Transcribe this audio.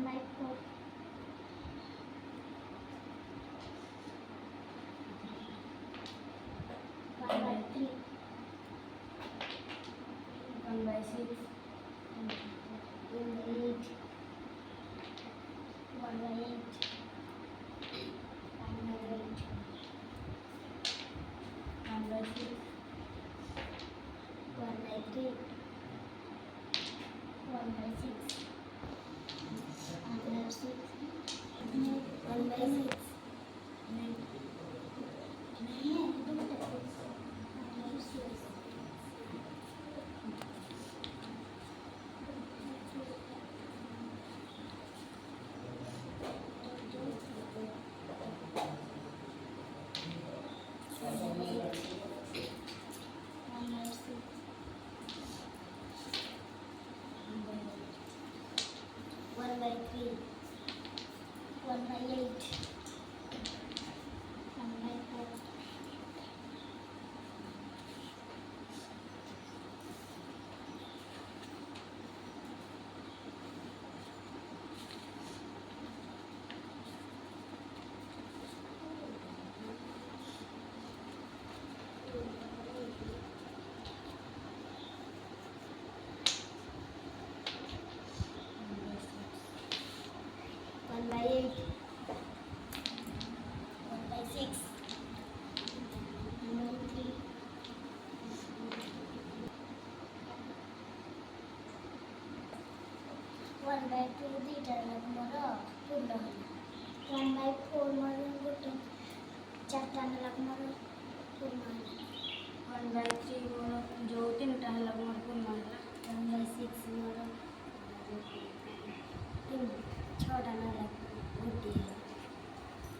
by 4, 1 by 3, 1 by 6, 1 by 8, 1 by 8, 1 by 8, 1 by 6, 1 by 3, 1 by 6, 1 by 6, 1 by 6. One by 3, 1 by 8, 1 by 4, 1 by 8, 1 by 6, 1 by 3, 1 by 2 ଦୁଇଟା ମୋର ପୂର୍ଣ୍ଣ ହେଲା। 1 by 4 ମୋର ଗୋଟେ ଚାରିଟା ନେଲାକୁ ମୋର ପୂର୍ଣ୍ଣ ହେଲା। 1 by 3 ମୋର ଯେଉଁ 3ଟା ହେଲା ମୋର ପୂର୍ଣ୍ଣ ହେଲା। 1 by 6 ମୋର 6ଟା ନେଲାକୁ